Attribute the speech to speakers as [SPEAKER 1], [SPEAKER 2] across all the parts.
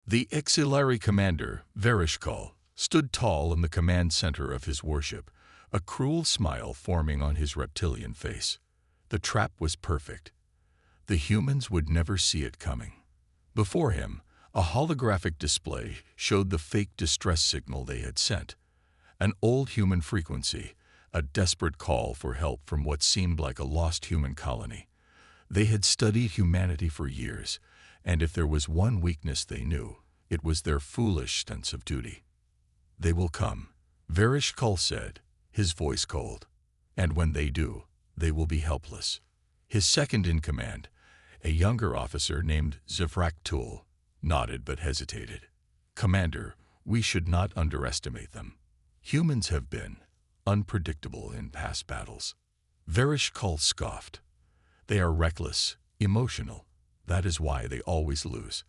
[SPEAKER 1] The auxiliary commander, Verishkal, stood tall in the command center of his warship, a cruel smile forming on his reptilian face. The trap was perfect. The humans would never see it coming. Before him, a holographic display showed the fake distress signal they had sent. An old human frequency, a desperate call for help from what seemed like a lost human colony. They had studied humanity for years, and if there was one weakness they knew, it was their foolish sense of duty. "They will come," Verishkal said, his voice cold. "And when they do, they will be helpless." His second-in-command, a younger officer named Zevrak, nodded but hesitated. "Commander, we should not underestimate them. Humans have been unpredictable in past battles." Verishkal scoffed. "They are reckless, emotional. That is why they always lose.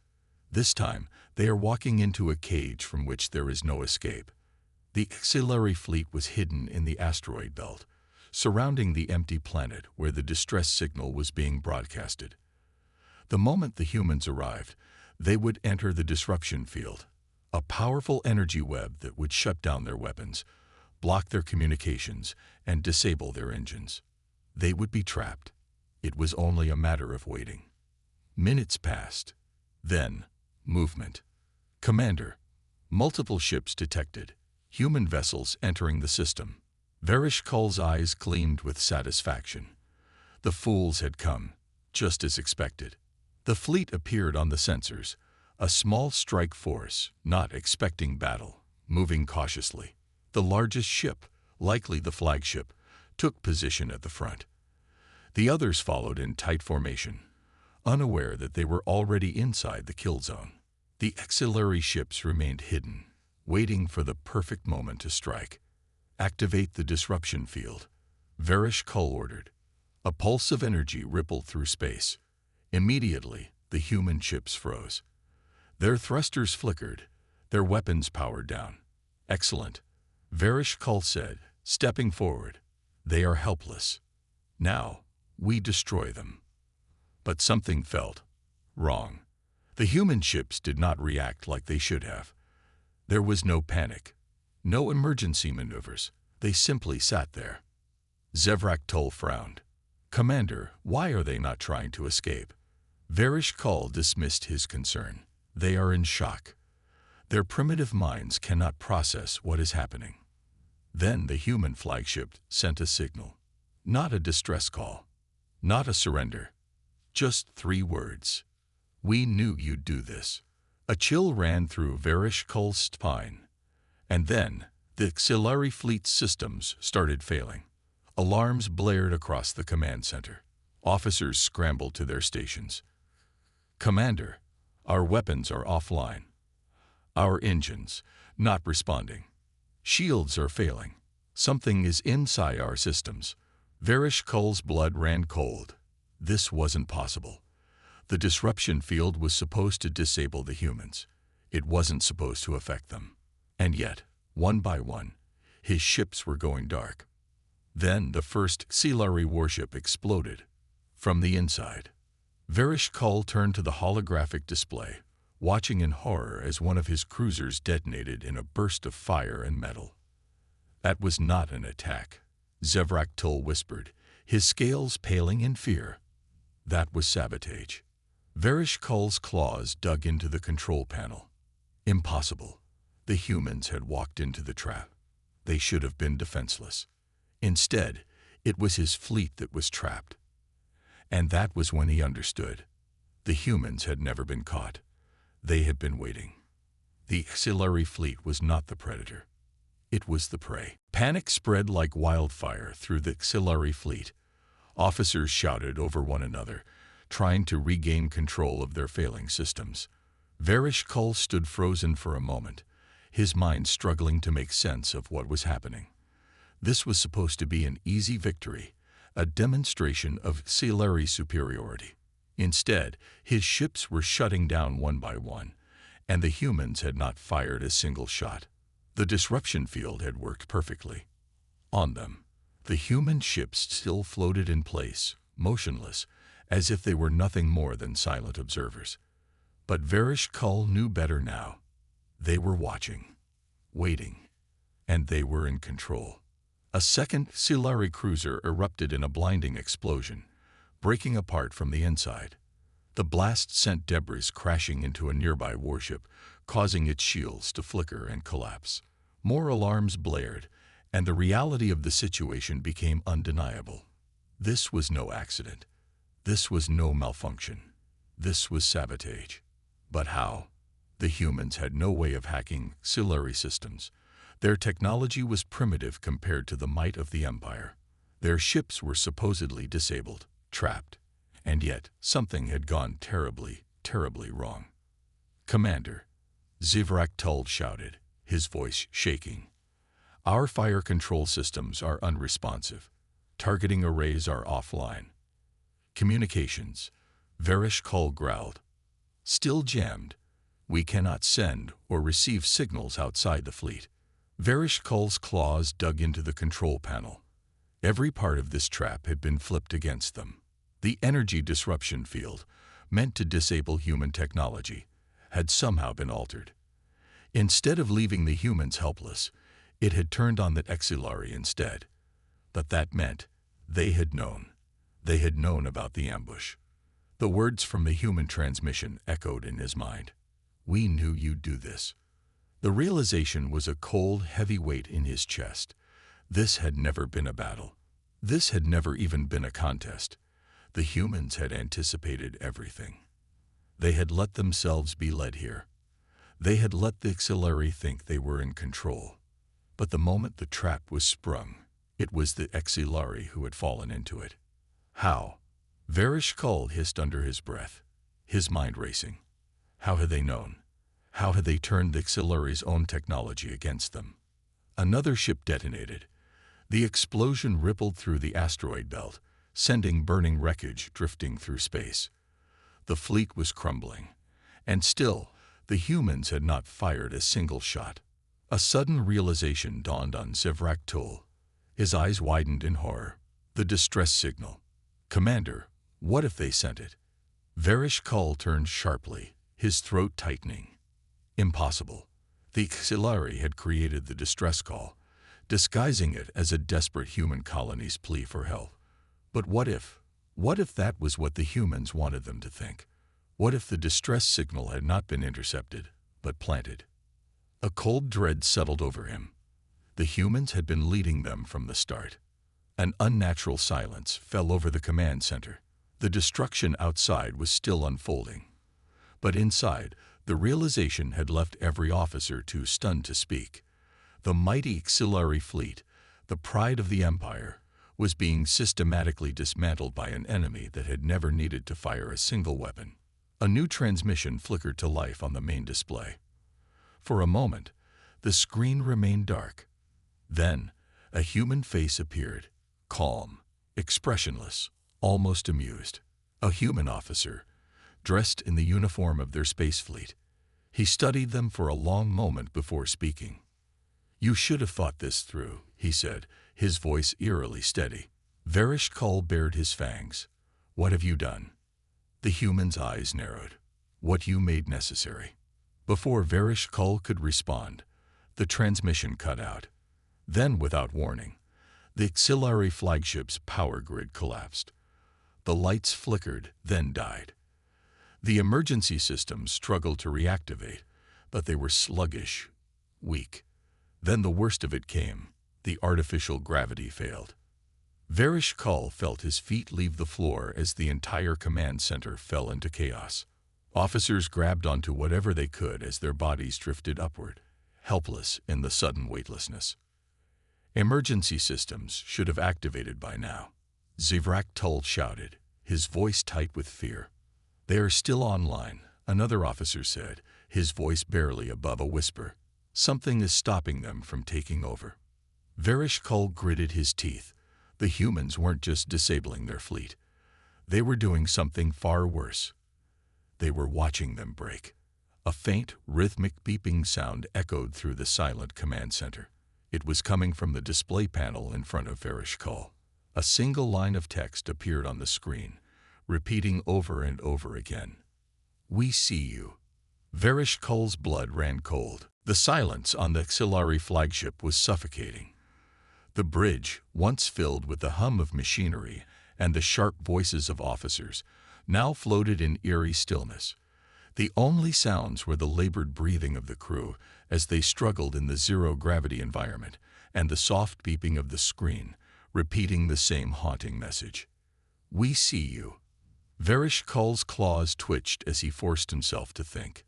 [SPEAKER 1] This time, they are walking into a cage from which there is no escape." The auxiliary fleet was hidden in the asteroid belt, surrounding the empty planet where the distress signal was being broadcasted. The moment the humans arrived, they would enter the disruption field, a powerful energy web that would shut down their weapons, block their communications, and disable their engines. They would be trapped. It was only a matter of waiting. Minutes passed. Then, movement. "Commander, multiple ships detected. Human vessels entering the system." Verishkal's eyes gleamed with satisfaction. The fools had come, just as expected. The fleet appeared on the sensors, a small strike force, not expecting battle, moving cautiously. The largest ship, likely the flagship, took position at the front. The others followed in tight formation, unaware that they were already inside the kill zone. The auxiliary ships remained hidden, waiting for the perfect moment to strike. "Activate the disruption field," Verishkal ordered. A pulse of energy rippled through space. Immediately, the human ships froze. Their thrusters flickered, their weapons powered down. "Excellent," Verishkal said, stepping forward. "They are helpless. Now, we destroy them." But something felt wrong. The human ships did not react like they should have. There was no panic, no emergency maneuvers. They simply sat there. Zevrak frowned. "Commander, why are they not trying to escape?" Verishkal dismissed his concern. "They are in shock. Their primitive minds cannot process what is happening." Then the human flagship sent a signal. Not a distress call, not a surrender. Just 3 words. "We knew you'd do this." A chill ran through Verishkal's spine. And then, the auxiliary fleet systems started failing. Alarms blared across the command center. Officers scrambled to their stations. "Commander, our weapons are offline. Our engines, not responding. Shields are failing. Something is inside our systems." Verishkal's blood ran cold. This wasn't possible. The disruption field was supposed to disable the humans. It wasn't supposed to affect them. And yet, one by one, his ships were going dark. Then the first auxiliary warship exploded from the inside. Verishkal turned to the holographic display, watching in horror as one of his cruisers detonated in a burst of fire and metal. "That was not an attack," Zevrak whispered, his scales paling in fear. "That was sabotage." Verishkal's claws dug into the control panel. Impossible. The humans had walked into the trap. They should have been defenseless. Instead, it was his fleet that was trapped. And that was when he understood. The humans had never been caught. They had been waiting. The auxiliary fleet was not the predator. It was the prey. Panic spread like wildfire through the auxiliary fleet. Officers shouted over one another, trying to regain control of their failing systems. Verishkal stood frozen for a moment, his mind struggling to make sense of what was happening. This was supposed to be an easy victory, a demonstration of auxiliary superiority. Instead, his ships were shutting down one by one, and the humans had not fired a single shot. The disruption field had worked perfectly. On them, the human ships still floated in place, motionless, as if they were nothing more than silent observers. But Vereshkal knew better now. They were watching, waiting, and they were in control. A second Silari cruiser erupted in a blinding explosion, breaking apart from the inside. The blast sent debris crashing into a nearby warship, causing its shields to flicker and collapse. More alarms blared, and the reality of the situation became undeniable. This was no accident. This was no malfunction. This was sabotage. But how? The humans had no way of hacking Silari systems. Their technology was primitive compared to the might of the Empire. Their ships were supposedly disabled, trapped, and yet something had gone terribly, terribly wrong. "Commander," Zivrak shouted, his voice shaking. "Our fire control systems are unresponsive. Targeting arrays are offline. Communications," Vereshkal growled. "Still jammed. We cannot send or receive signals outside the fleet." Vereshkal's claws dug into the control panel. Every part of this trap had been flipped against them. The energy disruption field, meant to disable human technology, had somehow been altered. Instead of leaving the humans helpless, it had turned on the Exilari instead. But that meant they had known. They had known about the ambush. The words from the human transmission echoed in his mind. "We knew you'd do this." The realization was a cold, heavy weight in his chest. This had never been a battle. This had never even been a contest. The humans had anticipated everything. They had let themselves be led here. They had let the Exilari think they were in control. But the moment the trap was sprung, it was the Exilari who had fallen into it. How? Vereshkal hissed under his breath, his mind racing. How had they known? How had they turned the Exilari's own technology against them? Another ship detonated. The explosion rippled through the asteroid belt, sending burning wreckage drifting through space. The fleet was crumbling, and still, the humans had not fired a single shot. A sudden realization dawned on Zivrak. His eyes widened in horror. The distress signal. "Commander, what if they sent it?" Vereshkal turned sharply, his throat tightening. Impossible. The Exilari had created the distress call, disguising it as a desperate human colony's plea for help. But what if? What if that was what the humans wanted them to think? What if the distress signal had not been intercepted, but planted? A cold dread settled over him. The humans had been leading them from the start. An unnatural silence fell over the command center. The destruction outside was still unfolding. But inside, the realization had left every officer too stunned to speak. The mighty Exilari fleet, the pride of the Empire, was being systematically dismantled by an enemy that had never needed to fire a single weapon. A new transmission flickered to life on the main display. For a moment, the screen remained dark. Then, a human face appeared, calm, expressionless, almost amused. A human officer, dressed in the uniform of their space fleet. He studied them for a long moment before speaking. "You should have thought this through," he said, his voice eerily steady. Vereshkal bared his fangs. "What have you done?" The human's eyes narrowed. "What you made necessary." Before Vereshkal could respond, the transmission cut out. Then, without warning, the Exilari flagship's power grid collapsed. The lights flickered, then died. The emergency systems struggled to reactivate, but they were sluggish, weak. Then the worst of it came. The artificial gravity failed. Vereshkal felt his feet leave the floor as the entire command center fell into chaos. Officers grabbed onto whatever they could as their bodies drifted upward, helpless in the sudden weightlessness. Emergency systems should have activated by now. Zivrak shouted, his voice tight with fear. "They are still online," another officer said, his voice barely above a whisper. "Something is stopping them from taking over." Vereshkal gritted his teeth. The humans weren't just disabling their fleet. They were doing something far worse. They were watching them break. A faint, rhythmic beeping sound echoed through the silent command center. It was coming from the display panel in front of Vereshkal. A single line of text appeared on the screen, repeating over and over again. "We see you. Varish Kull's blood ran cold. The silence on the Xilari flagship was suffocating. The bridge, once filled with the hum of machinery and the sharp voices of officers, now floated in eerie stillness. The only sounds were the labored breathing of the crew as they struggled in the zero-gravity environment and the soft beeping of the screen, repeating the same haunting message. "We see you." Varish Kull's claws twitched as he forced himself to think.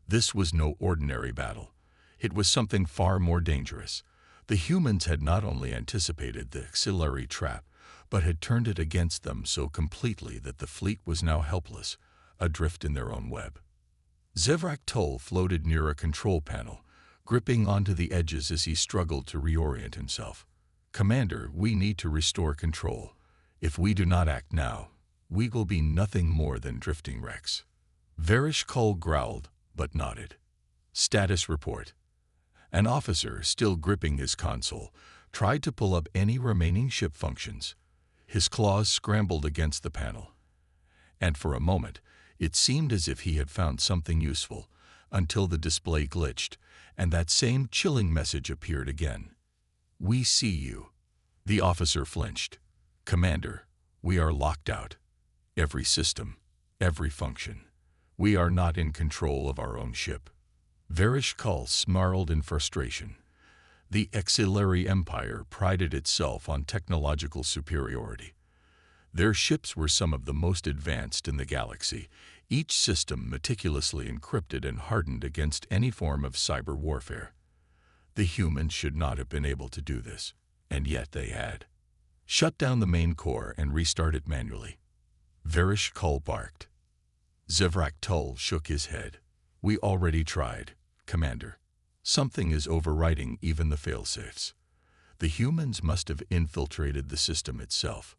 [SPEAKER 1] This was no ordinary battle. It was something far more dangerous. The humans had not only anticipated the Xilari trap, but had turned it against them so completely that the fleet was now helpless, adrift in their own web. Zevrak floated near a control panel, gripping onto the edges as he struggled to reorient himself. "Commander, we need to restore control. If we do not act now, we will be nothing more than drifting wrecks." Varish Kull growled, but nodded. "Status report." An officer, still gripping his console, tried to pull up any remaining ship functions. His claws scrambled against the panel. And for a moment, it seemed as if he had found something useful, until the display glitched, and that same chilling message appeared again. "We see you." The officer flinched. "Commander, we are locked out. Every system, every function. We are not in control of our own ship." Varish Kull snarled in frustration. The Xilari Empire prided itself on technological superiority. Their ships were some of the most advanced in the galaxy, each system meticulously encrypted and hardened against any form of cyber warfare. The humans should not have been able to do this, and yet they had. "Shut down the main core and restart it manually." Varish Kull barked. Zevrak shook his head. "We already tried, Commander. Something is overriding even the failsafes. The humans must have infiltrated the system itself.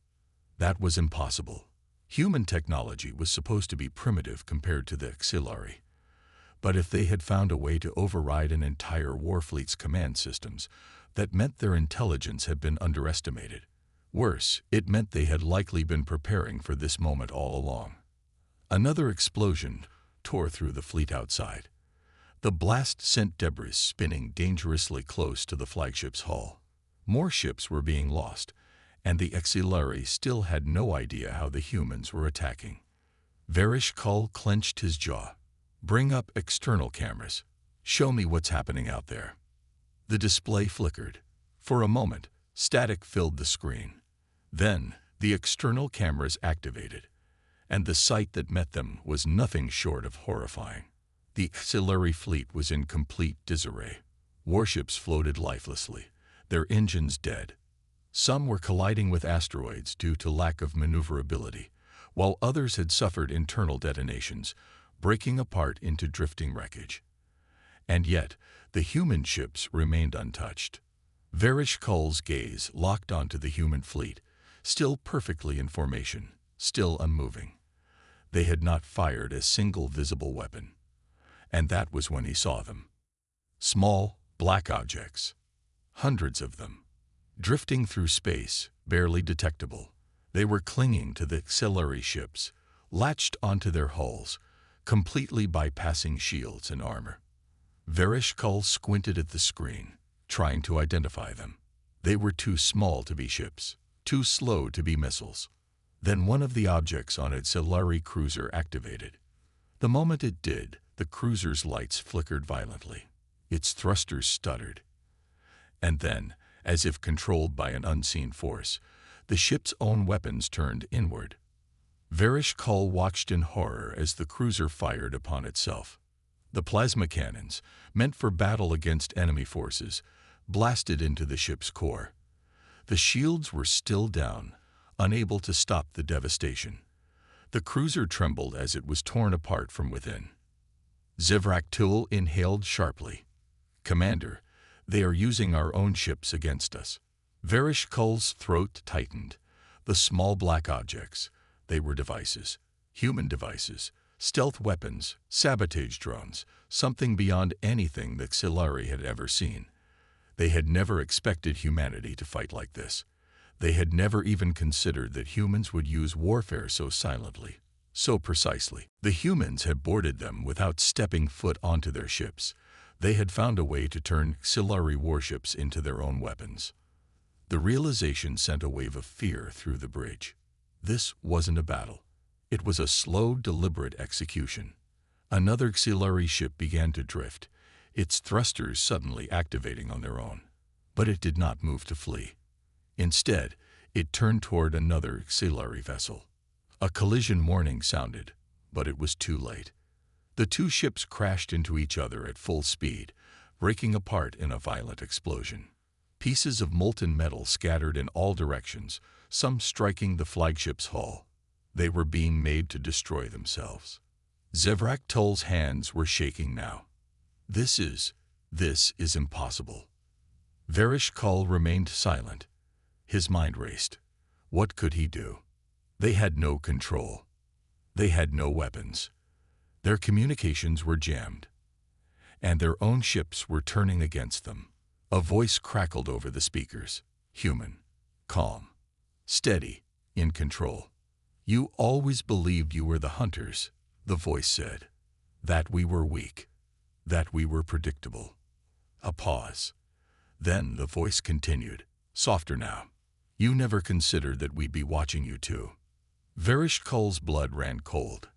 [SPEAKER 1] That was impossible. Human technology was supposed to be primitive compared to the Xilari. But if they had found a way to override an entire warfleet's command systems, that meant their intelligence had been underestimated. Worse, it meant they had likely been preparing for this moment all along." Another explosion tore through the fleet outside. The blast sent debris spinning dangerously close to the flagship's hull. More ships were being lost, and the Xilari still had no idea how the humans were attacking. Varish Kull clenched his jaw. "Bring up external cameras. Show me what's happening out there." The display flickered. For a moment, static filled the screen. Then, the external cameras activated, and the sight that met them was nothing short of horrifying. The Xilari fleet was in complete disarray. Warships floated lifelessly, their engines dead. Some were colliding with asteroids due to lack of maneuverability, while others had suffered internal detonations, breaking apart into drifting wreckage. And yet, the human ships remained untouched. Varish Kull's gaze locked onto the human fleet, still perfectly in formation, still unmoving. They had not fired a single visible weapon. And that was when he saw them. Small, black objects. Hundreds of them. Drifting through space, barely detectable. They were clinging to the Xilari ships, latched onto their hulls, completely bypassing shields and armor. Varish Kull squinted at the screen, trying to identify them. They were too small to be ships, too slow to be missiles. Then one of the objects on its Xilari cruiser activated. The moment it did, the cruiser's lights flickered violently. Its thrusters stuttered. And then, as if controlled by an unseen force, the ship's own weapons turned inward. Varish Kull watched in horror as the cruiser fired upon itself. The plasma cannons, meant for battle against enemy forces, blasted into the ship's core. The shields were still down, unable to stop the devastation. The cruiser trembled as it was torn apart from within. Zevrak inhaled sharply. "Commander, they are using our own ships against us." Varish Kull's throat tightened. The small black objects, they were devices, human devices, stealth weapons, sabotage drones, something beyond anything that Xilari had ever seen. They had never expected humanity to fight like this. They had never even considered that humans would use warfare so silently. So precisely. The humans had boarded them without stepping foot onto their ships. They had found a way to turn auxiliary warships into their own weapons. The realization sent a wave of fear through the bridge. This wasn't a battle. It was a slow, deliberate execution. Another auxiliary ship began to drift, its thrusters suddenly activating on their own. But it did not move to flee. Instead, it turned toward another auxiliary vessel. A collision warning sounded, but it was too late. The two ships crashed into each other at full speed, breaking apart in a violent explosion. Pieces of molten metal scattered in all directions, some striking the flagship's hull. They were being made to destroy themselves. Zevrak Tull's hands were shaking now. This is impossible. Varish Kull remained silent. His mind raced. What could he do? They had no control. They had no weapons. Their communications were jammed. And their own ships were turning against them. A voice crackled over the speakers. Human. Calm. Steady. In control. You always believed you were the hunters, the voice said. That we were weak. That we were predictable. A pause. Then the voice continued, softer now. You never considered that we'd be watching you too. Varish Kull's blood ran cold.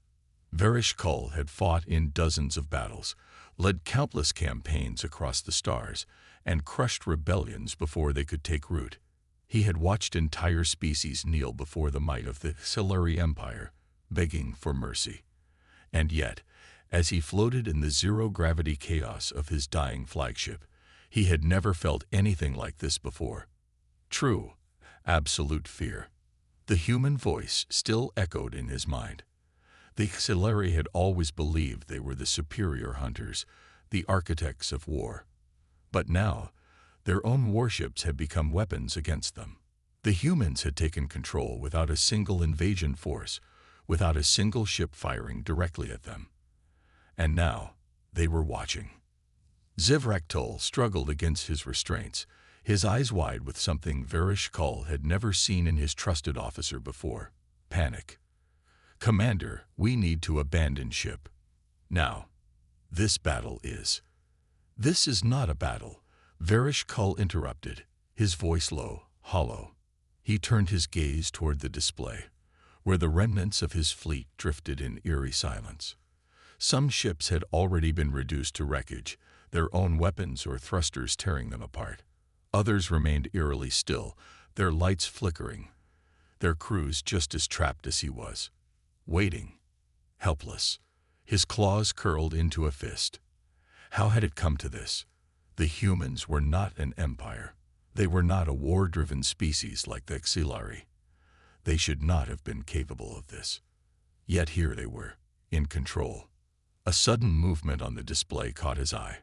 [SPEAKER 1] Varish Kull had fought in dozens of battles, led countless campaigns across the stars, and crushed rebellions before they could take root. He had watched entire species kneel before the might of the Auxiliary Empire, begging for mercy. And yet, as he floated in the zero-gravity chaos of his dying flagship, he had never felt anything like this before. True, absolute fear. The human voice still echoed in his mind. The Auxiliary had always believed they were the superior hunters, the architects of war. But now, their own warships had become weapons against them. The humans had taken control without a single invasion force, without a single ship firing directly at them. And now, they were watching. Zevrak Tull struggled against his restraints, his eyes wide with something Varish Kull had never seen in his trusted officer before. Panic. Commander, we need to abandon ship. Now. This battle is. This is not a battle, Varish Kull interrupted, his voice low, hollow. He turned his gaze toward the display, where the remnants of his fleet drifted in eerie silence. Some ships had already been reduced to wreckage, their own weapons or thrusters tearing them apart. Others remained eerily still, their lights flickering, their crews just as trapped as he was. Waiting. Helpless. His claws curled into a fist. How had it come to this? The humans were not an empire. They were not a war-driven species like the Auxiliary. They should not have been capable of this. Yet here they were, in control. A sudden movement on the display caught his eye.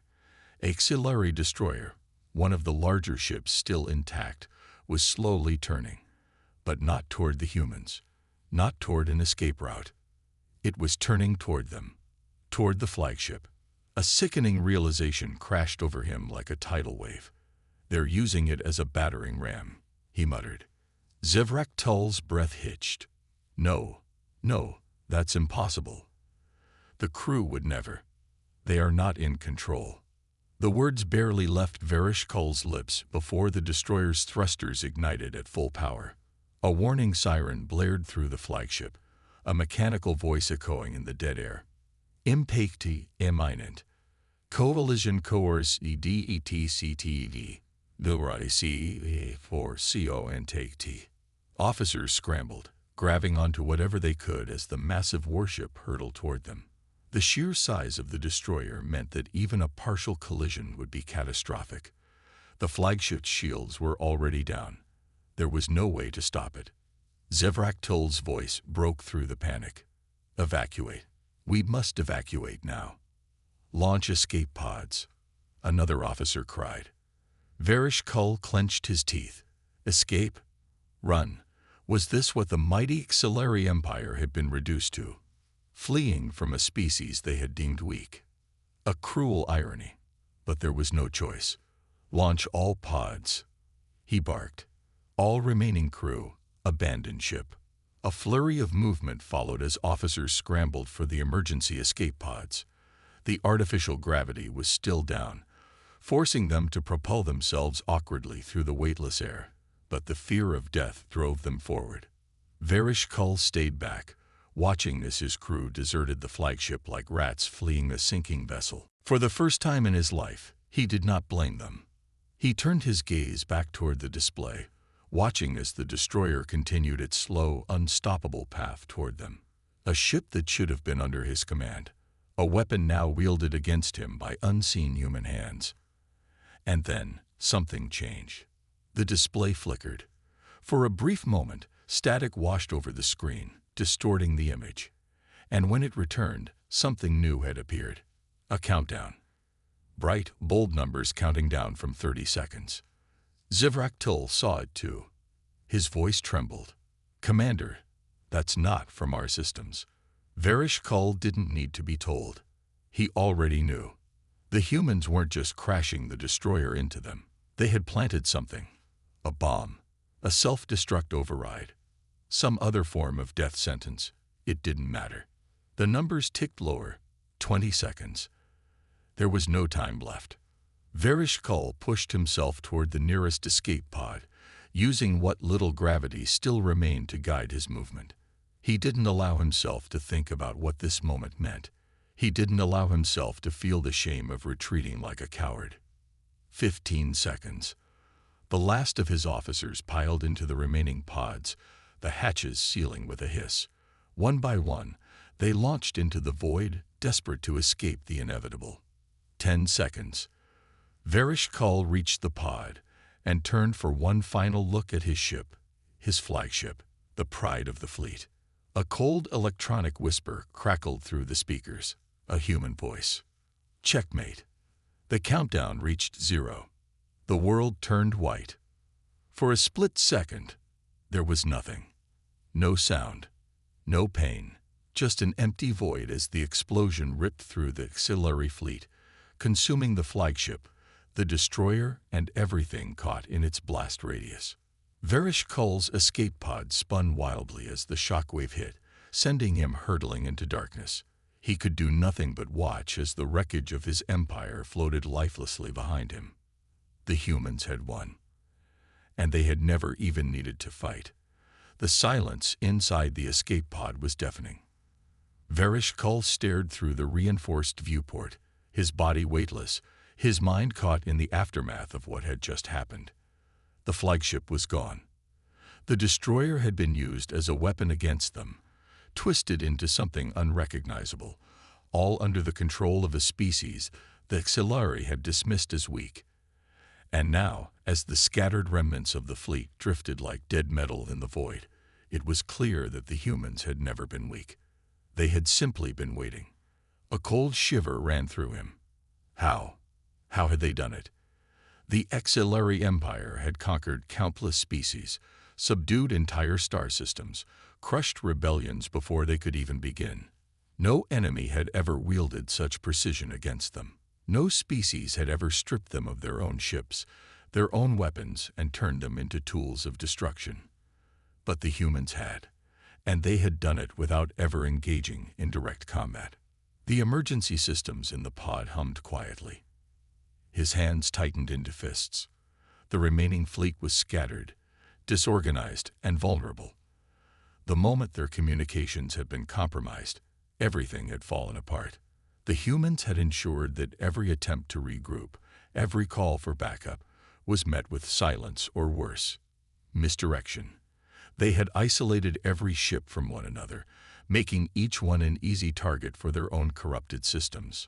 [SPEAKER 1] A Auxiliary destroyer, one of the larger ships still intact, was slowly turning, but not toward the humans, not toward an escape route. It was turning toward them, toward the flagship. A sickening realization crashed over him like a tidal wave. They're using it as a battering ram, he muttered. Zevrak Tull's breath hitched. No, that's impossible. The crew would never. They are not in control. The words barely left Varish Kull's lips before the destroyer's thrusters ignited at full power. A warning siren blared through the flagship, a mechanical voice echoing in the dead air. Impact imminent. Collision course DETCTD. Vilrisi for CO and take T. Officers scrambled, grabbing onto whatever they could as the massive warship hurtled toward them. The sheer size of the destroyer meant that even a partial collision would be catastrophic. The flagship's shields were already down. There was no way to stop it. Zevrak Tull's voice broke through the panic. Evacuate. We must evacuate now. Launch escape pods. Another officer cried. Varish Kull clenched his teeth. Escape? Run. Was this what the mighty Auxiliary Empire had been reduced to? Fleeing from a species they had deemed weak. A cruel irony, but there was no choice. Launch all pods. He barked. All remaining crew, abandon ship. A flurry of movement followed as officers scrambled for the emergency escape pods. The artificial gravity was still down, forcing them to propel themselves awkwardly through the weightless air, but the fear of death drove them forward. Verishkul stayed back, watching as his crew deserted the flagship like rats fleeing a sinking vessel. For the first time in his life, he did not blame them. He turned his gaze back toward the display, watching as the destroyer continued its slow, unstoppable path toward them. A ship that should have been under his command, a weapon now wielded against him by unseen human hands. And then, something changed. The display flickered. For a brief moment, static washed over the screen, distorting the image. And when it returned, something new had appeared. A countdown. Bright, bold numbers counting down from 30 seconds. Zivraktul saw it too. His voice trembled. "Commander, that's not from our systems." Verishkul didn't need to be told. He already knew. The humans weren't just crashing the destroyer into them. They had planted something. A bomb. A self-destruct override. Some other form of death sentence. It didn't matter. The numbers ticked lower. 20 seconds. There was no time left. Verishkul pushed himself toward the nearest escape pod, using what little gravity still remained to guide his movement. He didn't allow himself to think about what this moment meant. He didn't allow himself to feel the shame of retreating like a coward. 15 seconds. The last of his officers piled into the remaining pods, the hatches sealing with a hiss. One by one, they launched into the void, desperate to escape the inevitable. 10 seconds. Verishkul reached the pod and turned for one final look at his ship, his flagship, the pride of the fleet. A cold electronic whisper crackled through the speakers, a human voice. "Checkmate." The countdown reached 0. The world turned white. For a split second, there was nothing. No sound, no pain, just an empty void as the explosion ripped through the auxiliary fleet, consuming the flagship, the destroyer, and everything caught in its blast radius. Verishkul's escape pod spun wildly as the shockwave hit, sending him hurtling into darkness. He could do nothing but watch as the wreckage of his empire floated lifelessly behind him. The humans had won. And they had never even needed to fight. The silence inside the escape pod was deafening. Verishkul stared through the reinforced viewport, his body weightless, his mind caught in the aftermath of what had just happened. The flagship was gone. The destroyer had been used as a weapon against them, twisted into something unrecognizable, all under the control of a species the auxiliary had dismissed as weak. And now, as the scattered remnants of the fleet drifted like dead metal in the void, it was clear that the humans had never been weak. They had simply been waiting. A cold shiver ran through him. How? How had they done it? The auxiliary empire had conquered countless species, subdued entire star systems, crushed rebellions before they could even begin. No enemy had ever wielded such precision against them. No species had ever stripped them of their own ships, their own weapons, and turned them into tools of destruction. But the humans had, and they had done it without ever engaging in direct combat. The emergency systems in the pod hummed quietly. His hands tightened into fists. The remaining fleet was scattered, disorganized, and vulnerable. The moment their communications had been compromised, everything had fallen apart. The humans had ensured that every attempt to regroup, every call for backup, was met with silence or worse, misdirection. They had isolated every ship from one another, making each one an easy target for their own corrupted systems.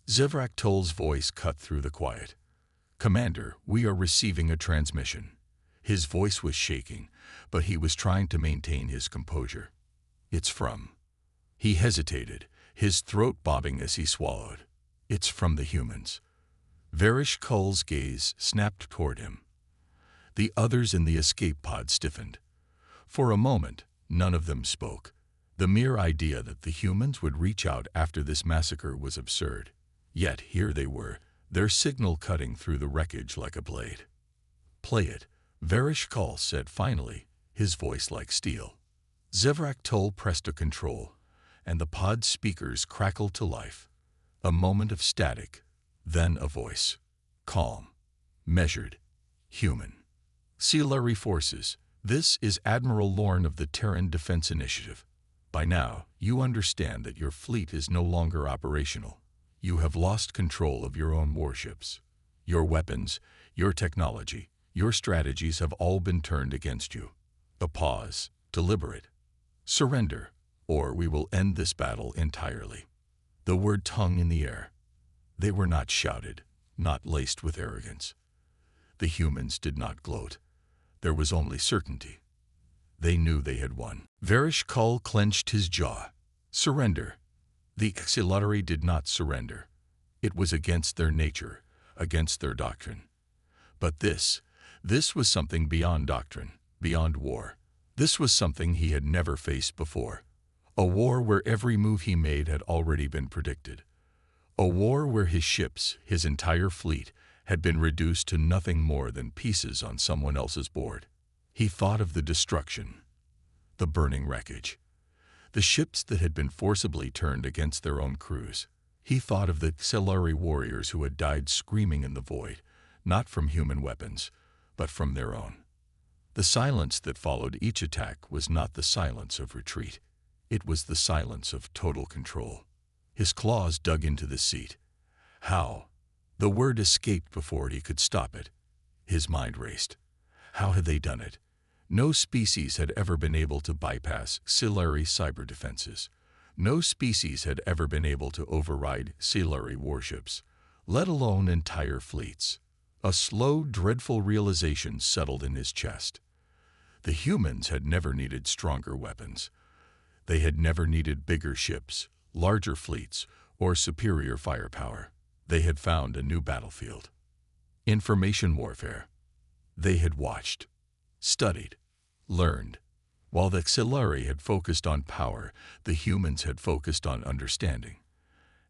[SPEAKER 1] Zivraktul's voice cut through the quiet. "Commander, we are receiving a transmission." His voice was shaking, but he was trying to maintain his composure. "It's from..." He hesitated, his throat bobbing as he swallowed. "It's from the humans." Verishkul's gaze snapped toward him. The others in the escape pod stiffened. For a moment, none of them spoke. The mere idea that the humans would reach out after this massacre was absurd. Yet here they were, their signal cutting through the wreckage like a blade. "Play it," Verishkul said finally, his voice like steel. Zevrak pressed a control, and the pod's speakers crackled to life. A moment of static, then a voice. Calm, measured, human. Auxiliary forces. This is Admiral Lorne of the Terran Defense Initiative. By now, you understand that your fleet is no longer operational. You have lost control of your own warships. Your weapons, your technology, your strategies have all been turned against you. A pause, deliberate. Surrender, or we will end this battle entirely. The word hung in the air. They were not shouted, not laced with arrogance. The humans did not gloat. There was only certainty. They knew they had won. Varish Kull clenched his jaw. Surrender. The auxiliary did not surrender. It was against their nature, against their doctrine. But this was something beyond doctrine, beyond war. This was something he had never faced before. A war where every move he made had already been predicted. A war where his ships, his entire fleet, had been reduced to nothing more than pieces on someone else's board. He thought of the destruction, the burning wreckage, the ships that had been forcibly turned against their own crews. He thought of the auxiliary warriors who had died screaming in the void, not from human weapons, but from their own. The silence that followed each attack was not the silence of retreat. It was the silence of total control. His claws dug into the seat. How? The word escaped before he could stop it. His mind raced. How had they done it? No species had ever been able to bypass auxiliary cyber defenses. No species had ever been able to override auxiliary warships, let alone entire fleets. A slow, dreadful realization settled in his chest. The humans had never needed stronger weapons. They had never needed bigger ships, larger fleets, or superior firepower. They had found a new battlefield. Information warfare. They had watched, studied, learned. While the auxiliary had focused on power, the humans had focused on understanding.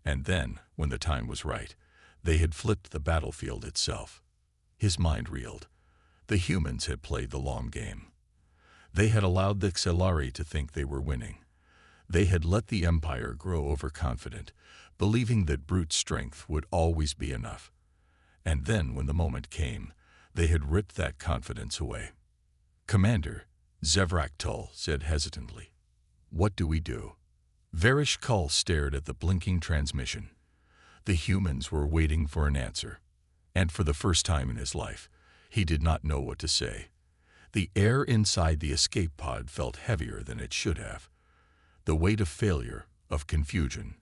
[SPEAKER 1] And then, when the time was right, they had flipped the battlefield itself. His mind reeled. The humans had played the long game. They had allowed the auxiliary to think they were winning. They had let the Empire grow overconfident, believing that brute strength would always be enough. And then, when the moment came, they had ripped that confidence away. Commander, Zevrak said hesitantly. What do we do? Varish Kull stared at the blinking transmission. The humans were waiting for an answer. And for the first time in his life, he did not know what to say. The air inside the escape pod felt heavier than it should have. The weight of failure, of confusion,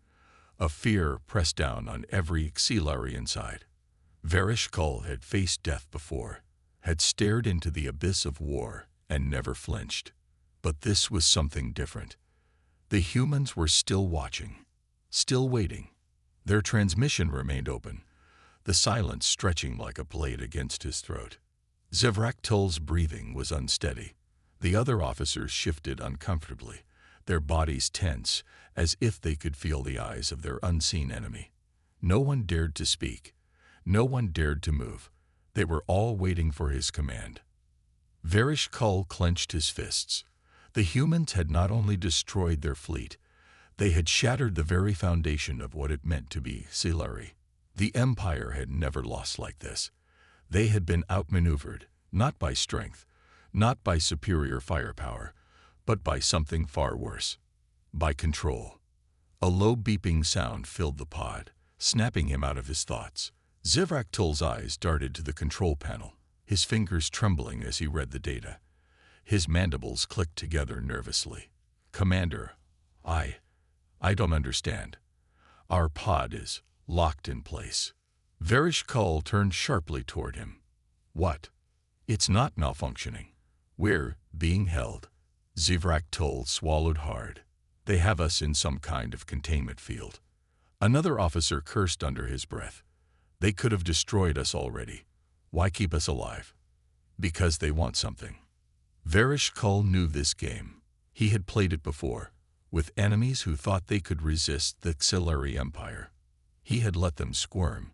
[SPEAKER 1] of fear pressed down on every auxiliary inside. Varish Kull had faced death before, had stared into the abyss of war and never flinched. But this was something different. The humans were still watching, still waiting. Their transmission remained open, the silence stretching like a blade against his throat. Zevrak breathing was unsteady. The other officers shifted uncomfortably, their bodies tense, as if they could feel the eyes of their unseen enemy. No one dared to speak. No one dared to move. They were all waiting for his command. Varish Kull clenched his fists. The humans had not only destroyed their fleet, they had shattered the very foundation of what it meant to be auxiliary. The Empire had never lost like this. They had been outmaneuvered, not by strength, not by superior firepower, but by something far worse. By control. A low beeping sound filled the pod, snapping him out of his thoughts. Zevrak eyes darted to the control panel, his fingers trembling as he read the data. His mandibles clicked together nervously. Commander, I don't understand. Our pod is locked in place. Varish Kull turned sharply toward him. What? It's not malfunctioning. We're being held. Zevrak swallowed hard. They have us in some kind of containment field. Another officer cursed under his breath. They could have destroyed us already. Why keep us alive? Because they want something. Varish Kull knew this game. He had played it before, with enemies who thought they could resist the auxiliary empire. He had let them squirm,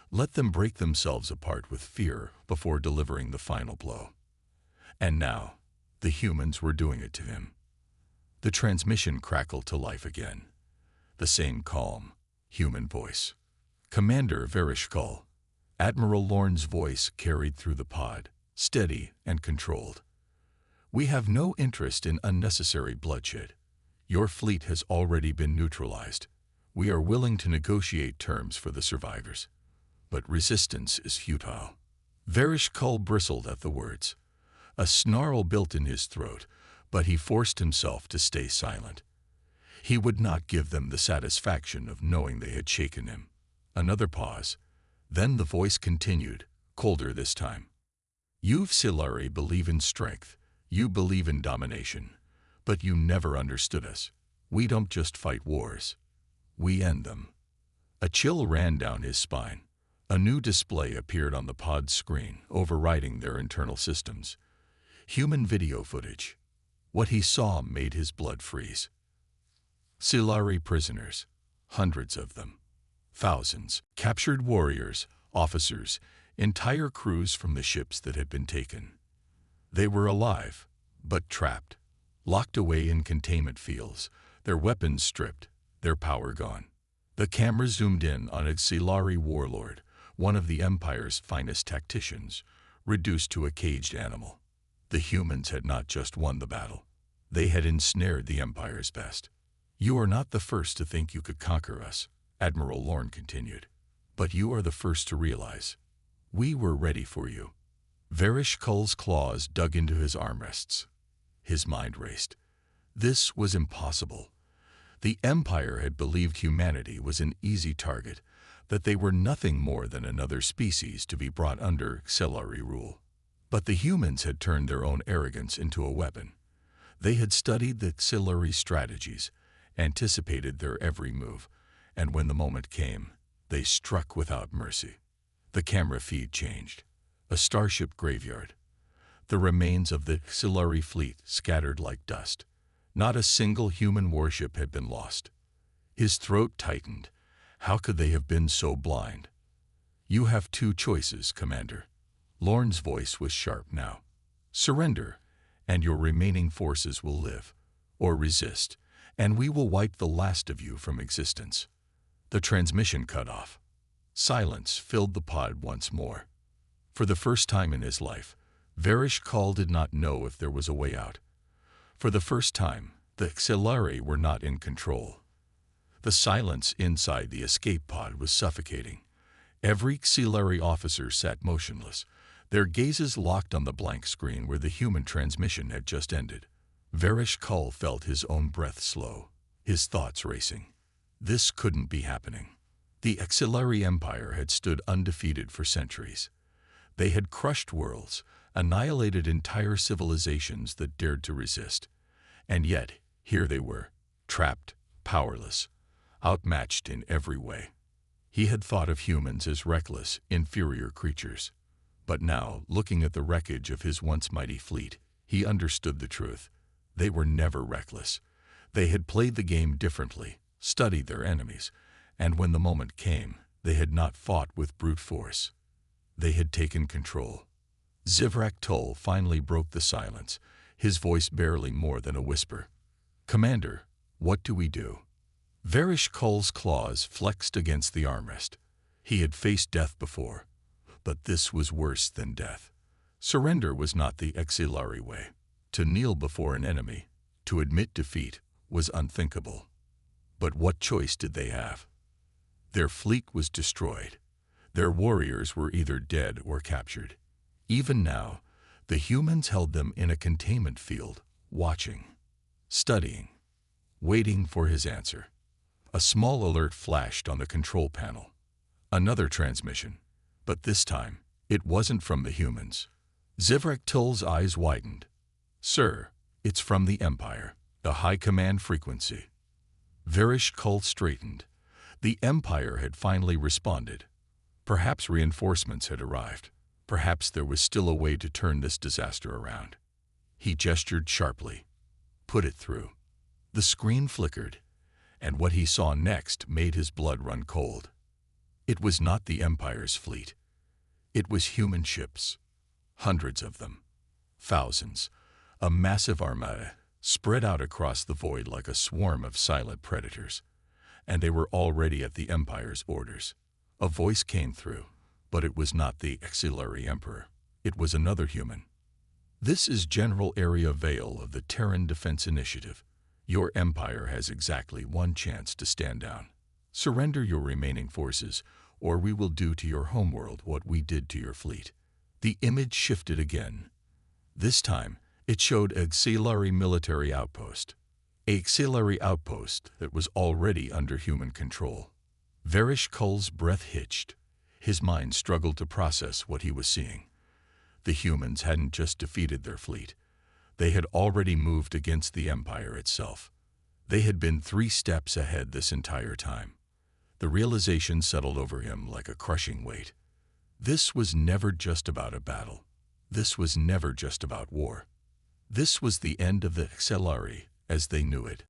[SPEAKER 1] let them break themselves apart with fear before delivering the final blow. And now, the humans were doing it to him. The transmission crackled to life again. The same calm, human voice. "Commander Verishkal." Admiral Lorne's voice carried through the pod, steady and controlled. "We have no interest in unnecessary bloodshed. Your fleet has already been neutralized. We are willing to negotiate terms for the survivors. But resistance is futile." Verishkal bristled at the words. A snarl built in his throat, but he forced himself to stay silent. He would not give them the satisfaction of knowing they had shaken him. Another pause. Then the voice continued, colder this time. "You Silari believe in strength. You believe in domination. But you never understood us. We don't just fight wars. We end them." A chill ran down his spine. A new display appeared on the pod's screen, overriding their internal systems. Human video footage. What he saw made his blood freeze. Silari prisoners. Hundreds of them. Thousands. Captured warriors, officers, entire crews from the ships that had been taken. They were alive, but trapped. Locked away in containment fields, their weapons stripped, their power gone. The camera zoomed in on a Silari warlord, one of the Empire's finest tacticians, reduced to a caged animal. The humans had not just won the battle. They had ensnared the Empire's best. "You are not the first to think you could conquer us," Admiral Lorne continued. "But you are the first to realize. We were ready for you." Verishkal's claws dug into his armrests. His mind raced. This was impossible. The Empire had believed humanity was an easy target, that they were nothing more than another species to be brought under Silari rule. But the humans had turned their own arrogance into a weapon. They had studied the Silari strategies, anticipated their every move, and when the moment came, they struck without mercy. The camera feed changed. A starship graveyard. The remains of the Silari fleet scattered like dust. Not a single human warship had been lost. His throat tightened. How could they have been so blind? "You have two choices, Commander." Lorne's voice was sharp now. "Surrender, and your remaining forces will live. Or resist, and we will wipe the last of you from existence." The transmission cut off. Silence filled the pod once more. For the first time in his life, Verishkal did not know if there was a way out. For the first time, the Silari were not in control. The silence inside the escape pod was suffocating. Every Silari officer sat motionless, their gazes locked on the blank screen where the human transmission had just ended. Verishkal felt his own breath slow, his thoughts racing. This couldn't be happening. The Silari Empire had stood undefeated for centuries. They had crushed worlds, annihilated entire civilizations that dared to resist. And yet, here they were, trapped, powerless, outmatched in every way. He had thought of humans as reckless, inferior creatures. But now, looking at the wreckage of his once mighty fleet, he understood the truth. They were never reckless. They had played the game differently, studied their enemies, and when the moment came, they had not fought with brute force. They had taken control. Zivrak Tull finally broke the silence, his voice barely more than a whisper. "Commander, what do we do?" Verishkal's claws flexed against the armrest. He had faced death before, but this was worse than death. Surrender was not the Silari way. To kneel before an enemy, to admit defeat, was unthinkable. But what choice did they have? Their fleet was destroyed. Their warriors were either dead or captured. Even now, the humans held them in a containment field, watching, studying, waiting for his answer. A small alert flashed on the control panel. Another transmission, but this time, it wasn't from the humans. Zivrak Tull's eyes widened. "Sir, it's from the Empire, the high command frequency." Verishkal straightened. The Empire had finally responded. Perhaps reinforcements had arrived. Perhaps there was still a way to turn this disaster around. He gestured sharply. "Put it through." The screen flickered, and what he saw next made his blood run cold. It was not the Empire's fleet. It was human ships. Hundreds of them. Thousands. A massive armada. spread out across the void like a swarm of silent predators, and they were already at the Empire's orders. A voice came through, but it was not the auxiliary Emperor. It was another human. "This is General Area Vale of the Terran Defense Initiative. Your Empire has exactly one chance to stand down. Surrender your remaining forces, or we will do to your homeworld what we did to your fleet." The image shifted again. This time, it showed an auxiliary military outpost. An auxiliary outpost that was already under human control. Varish Kull's breath hitched. His mind struggled to process what he was seeing. The humans hadn't just defeated their fleet. They had already moved against the Empire itself. They had been 3 steps ahead this entire time. The realization settled over him like a crushing weight. This was never just about a battle. This was never just about war. This was the end of the auxiliary as they knew it.